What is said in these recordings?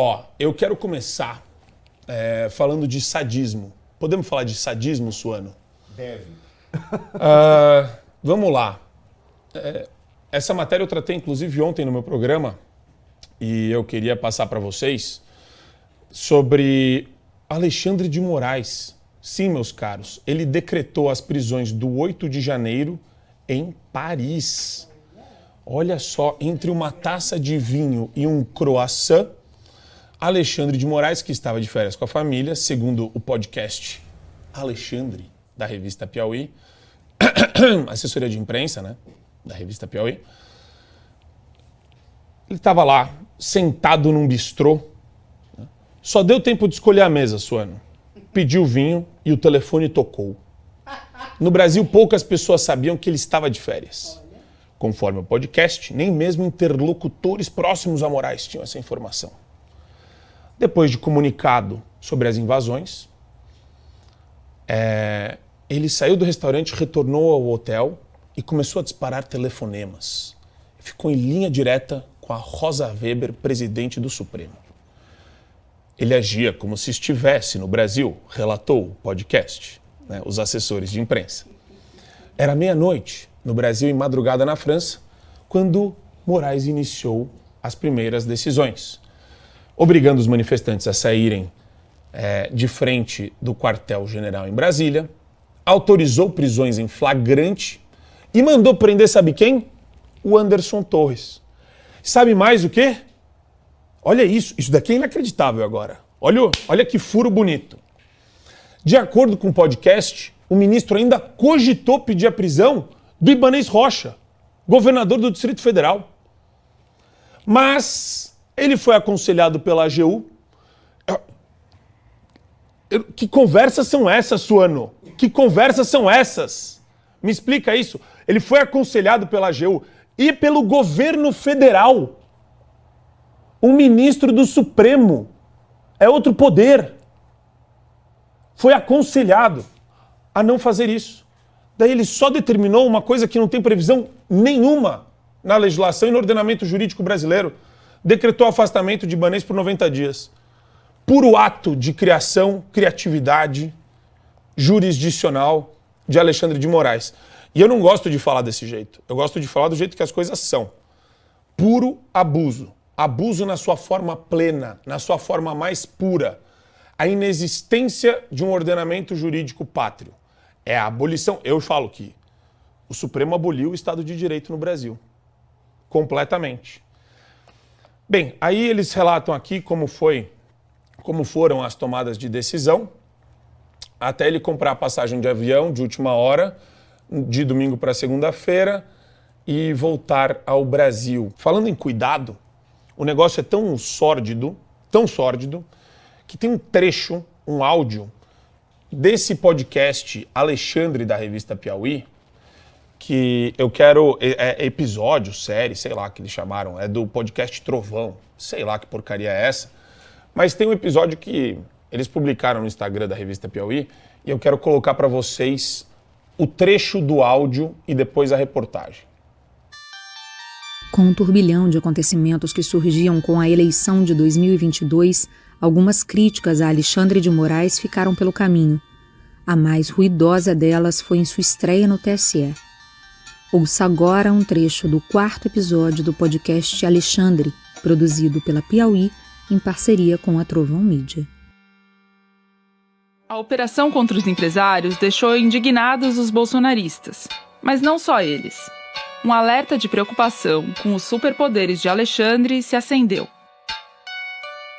Ó, eu quero começar falando de sadismo. Podemos falar de sadismo, Suano? Deve. Vamos lá. Essa matéria eu tratei, inclusive, ontem no meu programa, e eu queria passar para vocês sobre Alexandre de Moraes. Sim, meus caros, ele decretou as prisões do 8 de janeiro em Paris. Olha só, entre uma taça de vinho e um croissant, Alexandre de Moraes, que estava de férias com a família, segundo o podcast Alexandre, da revista Piauí, assessoria de imprensa, né, da revista Piauí, ele estava lá, sentado num bistrô, né? Só deu tempo de escolher a mesa, Suano. Pediu vinho e o telefone tocou. No Brasil, poucas pessoas sabiam que ele estava de férias. Conforme o podcast, nem mesmo interlocutores próximos a Moraes tinham essa informação. Depois de comunicado sobre as invasões, ele saiu do restaurante, retornou ao hotel e começou a disparar telefonemas. Ficou em linha direta com a Rosa Weber, presidente do Supremo. Ele agia como se estivesse no Brasil, relatou o podcast, né, os assessores de imprensa. Era meia-noite no Brasil e madrugada na França, quando Moraes iniciou as primeiras decisões, obrigando os manifestantes a saírem de frente do quartel-general em Brasília, autorizou prisões em flagrante e mandou prender, sabe quem? O Anderson Torres. Sabe mais o quê? Olha isso daqui é inacreditável agora. Olha que furo bonito. De acordo com o podcast, o ministro ainda cogitou pedir a prisão do Ibanez Rocha, governador do Distrito Federal. Mas ele foi aconselhado pela AGU. Que conversas são essas, Suano? Que conversas são essas? Me explica isso. Ele foi aconselhado pela AGU e pelo governo federal. Um ministro do Supremo é outro poder. Foi aconselhado a não fazer isso. Daí ele só determinou uma coisa que não tem previsão nenhuma na legislação e no ordenamento jurídico brasileiro. Decretou o afastamento de Ibanez por 90 dias. Puro ato de criatividade jurisdicional de Alexandre de Moraes. E eu não gosto de falar desse jeito. Eu gosto de falar do jeito que as coisas são. Puro abuso. Abuso na sua forma plena, na sua forma mais pura. A inexistência de um ordenamento jurídico pátrio. É a abolição. Eu falo que o Supremo aboliu o Estado de Direito no Brasil. Completamente. Bem, aí eles relatam aqui como foram as tomadas de decisão, até ele comprar a passagem de avião de última hora, de domingo para segunda-feira, e voltar ao Brasil. Falando em cuidado, o negócio é tão sórdido, que tem um trecho, um áudio, desse podcast Alexandre, da revista Piauí, que eu quero, episódio, série, sei lá que eles chamaram, é do podcast Trovão, sei lá que porcaria é essa, mas tem um episódio que eles publicaram no Instagram da revista Piauí e eu quero colocar para vocês o trecho do áudio e depois a reportagem. Com um turbilhão de acontecimentos que surgiam com a eleição de 2022, algumas críticas a Alexandre de Moraes ficaram pelo caminho. A mais ruidosa delas foi em sua estreia no TSE. Ouça agora um trecho do 4º episódio do podcast Alexandre, produzido pela Piauí, em parceria com a Trovão Mídia. A operação contra os empresários deixou indignados os bolsonaristas, mas não só eles. Um alerta de preocupação com os superpoderes de Alexandre se acendeu.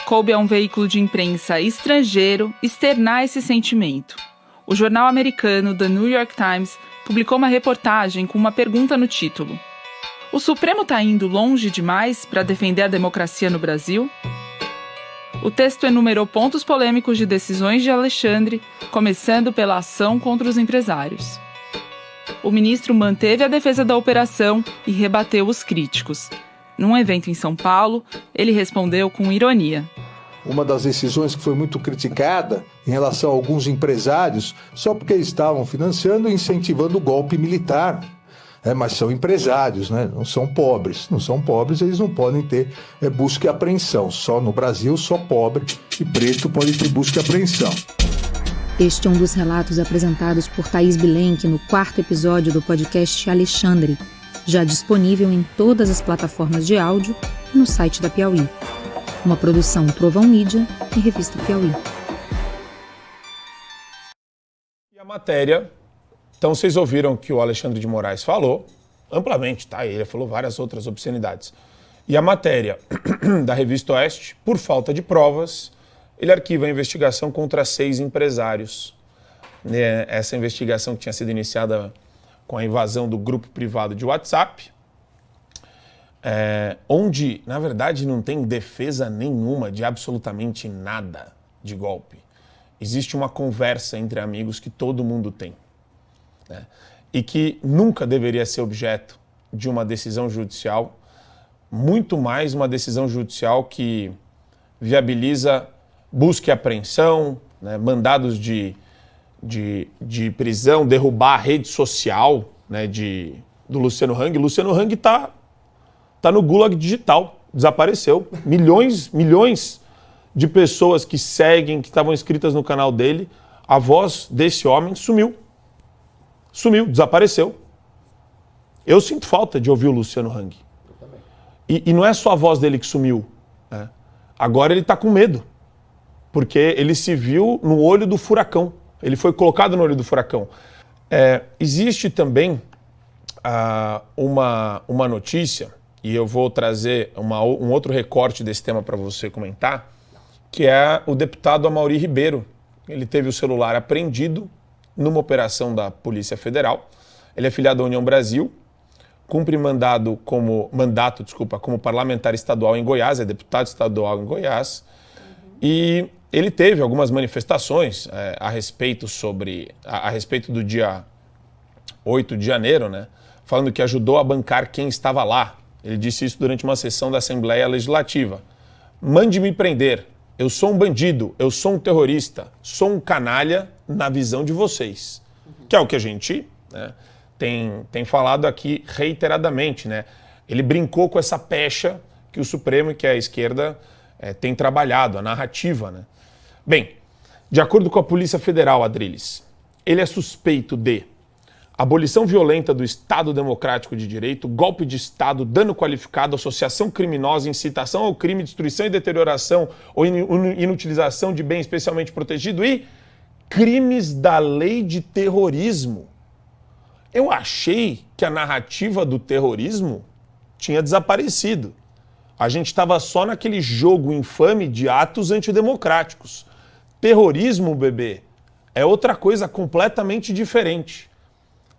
Coube a um veículo de imprensa estrangeiro externar esse sentimento. O jornal americano The New York Times publicou uma reportagem com uma pergunta no título: o Supremo está indo longe demais para defender a democracia no Brasil? O texto enumerou pontos polêmicos de decisões de Alexandre, começando pela ação contra os empresários. O ministro manteve a defesa da operação e rebateu os críticos. Num evento em São Paulo, ele respondeu com ironia: uma das decisões que foi muito criticada em relação a alguns empresários, só porque estavam financiando e incentivando o golpe militar. mas são empresários, né? Não são pobres. Não são pobres, eles não podem ter busca e apreensão. Só no Brasil, só pobre e preto pode ter busca e apreensão. Este é um dos relatos apresentados por Thaís Bilenque no 4º episódio do podcast Alexandre, já disponível em todas as plataformas de áudio e no site da Piauí. Uma produção Trovão Mídia e Revista Piauí. E a matéria, então vocês ouviram que o Alexandre de Moraes falou, amplamente, tá? Ele falou várias outras obscenidades. E a matéria da Revista Oeste, por falta de provas, ele arquiva a investigação contra 6 empresários. Essa investigação que tinha sido iniciada com a invasão do grupo privado de WhatsApp, onde, na verdade, não tem defesa nenhuma de absolutamente nada de golpe. Existe uma conversa entre amigos que todo mundo tem, né? E que nunca deveria ser objeto de uma decisão judicial, muito mais uma decisão judicial que viabiliza busca e apreensão, né, mandados de prisão, derrubar a rede social, né, do Luciano Hang. Luciano Hang tá no Gulag digital, desapareceu. Milhões de pessoas que seguem, que estavam inscritas no canal dele, a voz desse homem sumiu, desapareceu. Eu sinto falta de ouvir o Luciano Hang. E não é só a voz dele que sumiu, né? Agora ele está com medo, porque ele se viu no olho do furacão. Ele foi colocado no olho do furacão. Existe também uma notícia, e eu vou trazer um outro recorte desse tema para você comentar, que é o deputado Amaury Ribeiro. Ele teve o celular apreendido numa operação da Polícia Federal. Ele é filiado à União Brasil, cumpre mandato como parlamentar estadual em Goiás, é deputado estadual em Goiás, e ele teve algumas manifestações a respeito do dia 8 de janeiro, né, falando que ajudou a bancar quem estava lá. Ele disse isso durante uma sessão da Assembleia Legislativa. Mande me prender, eu sou um bandido, eu sou um terrorista, sou um canalha na visão de vocês. Que é o que a gente, né, tem falado aqui reiteradamente, né? Ele brincou com essa pecha que o Supremo e que a esquerda tem trabalhado, a narrativa, né? Bem, de acordo com a Polícia Federal, Adriles, ele é suspeito de abolição violenta do Estado Democrático de Direito, golpe de Estado, dano qualificado, associação criminosa, incitação ao crime, destruição e deterioração ou inutilização de bem especialmente protegido e crimes da lei de terrorismo. Eu achei que a narrativa do terrorismo tinha desaparecido. A gente estava só naquele jogo infame de atos antidemocráticos. Terrorismo, bebê, é outra coisa completamente diferente.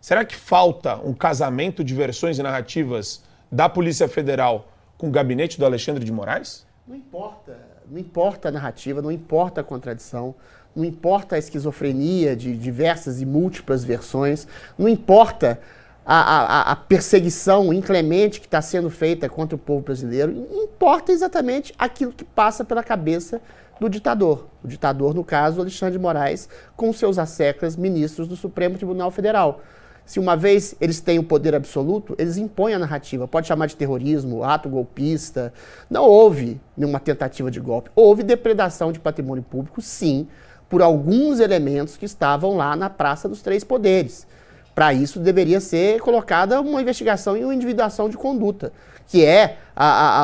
Será que falta um casamento de versões e narrativas da Polícia Federal com o gabinete do Alexandre de Moraes? Não importa a narrativa, não importa a contradição, não importa a esquizofrenia de diversas e múltiplas versões, não importa a perseguição inclemente que está sendo feita contra o povo brasileiro, importa exatamente aquilo que passa pela cabeça do ditador. O ditador, no caso, Alexandre de Moraes, com seus asseclas ministros do Supremo Tribunal Federal. Se uma vez eles têm o poder absoluto, eles impõem a narrativa. Pode chamar de terrorismo, ato golpista. Não houve nenhuma tentativa de golpe. Houve depredação de patrimônio público, sim, por alguns elementos que estavam lá na Praça dos Três Poderes. Para isso, deveria ser colocada uma investigação e uma individuação de conduta, que é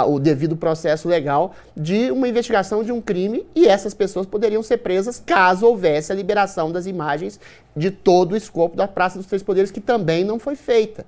o devido processo legal de uma investigação de um crime, e essas pessoas poderiam ser presas caso houvesse a liberação das imagens de todo o escopo da Praça dos Três Poderes, que também não foi feita.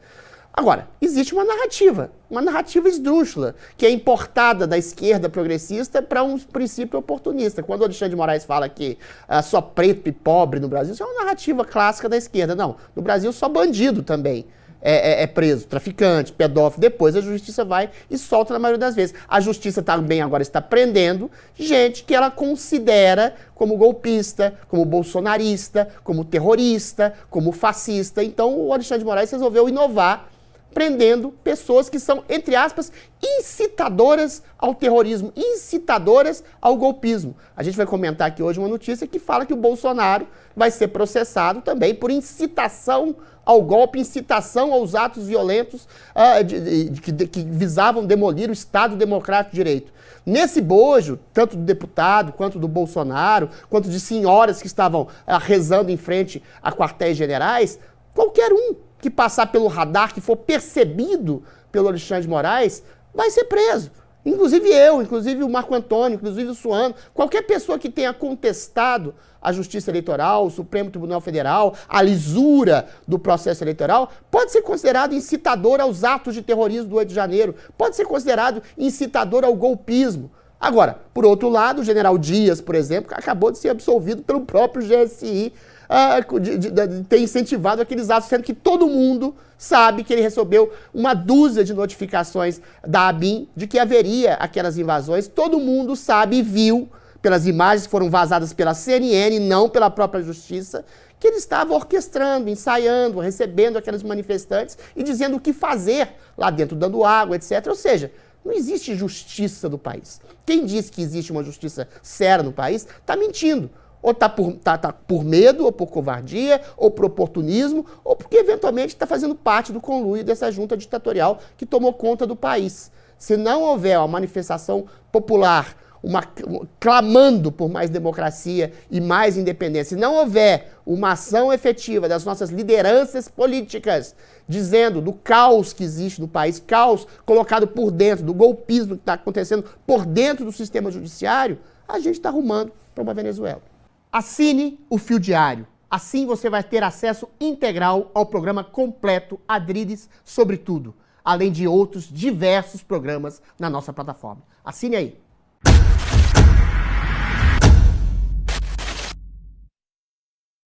Agora, existe uma narrativa esdrúxula, que é importada da esquerda progressista para um princípio oportunista. Quando o Alexandre de Moraes fala que só preto e pobre no Brasil, isso é uma narrativa clássica da esquerda. Não, no Brasil só bandido também é preso, traficante, pedófilo. Depois a justiça vai e solta na maioria das vezes. A justiça também agora está prendendo gente que ela considera como golpista, como bolsonarista, como terrorista, como fascista. Então o Alexandre de Moraes resolveu inovar prendendo pessoas que são, entre aspas, incitadoras ao terrorismo, incitadoras ao golpismo. A gente vai comentar aqui hoje uma notícia que fala que o Bolsonaro vai ser processado também por incitação ao golpe, incitação aos atos violentos que visavam demolir o Estado Democrático de Direito. Nesse bojo, tanto do deputado, quanto do Bolsonaro, quanto de senhoras que estavam rezando em frente a quartéis generais, qualquer um que passar pelo radar, que for percebido pelo Alexandre de Moraes, vai ser preso. Inclusive eu, inclusive o Marco Antônio, inclusive o Suano, qualquer pessoa que tenha contestado a Justiça Eleitoral, o Supremo Tribunal Federal, a lisura do processo eleitoral, pode ser considerado incitador aos atos de terrorismo do 8 de janeiro, pode ser considerado incitador ao golpismo. Agora, por outro lado, o general Dias, por exemplo, acabou de ser absolvido pelo próprio GSI, de ter incentivado aqueles atos, sendo que todo mundo sabe que ele recebeu uma dúzia de notificações da ABIN de que haveria aquelas invasões. Todo mundo sabe e viu, pelas imagens que foram vazadas pela CNN, não pela própria justiça, que ele estava orquestrando, ensaiando, recebendo aqueles manifestantes e dizendo o que fazer lá dentro, dando água, etc. Ou seja, não existe justiça no país. Quem diz que existe uma justiça séria no país está mentindo. Ou tá por medo, ou por covardia, ou por oportunismo, ou porque eventualmente está fazendo parte do conluio dessa junta ditatorial que tomou conta do país. Se não houver uma manifestação popular, clamando por mais democracia e mais independência, se não houver uma ação efetiva das nossas lideranças políticas, dizendo do caos que existe no país, caos colocado por dentro, do golpismo que está acontecendo por dentro do sistema judiciário, a gente está arrumando para uma Venezuela. Assine o Fio Diário. Assim você vai ter acesso integral ao programa completo Adriles sobre tudo, além de outros diversos programas na nossa plataforma. Assine aí.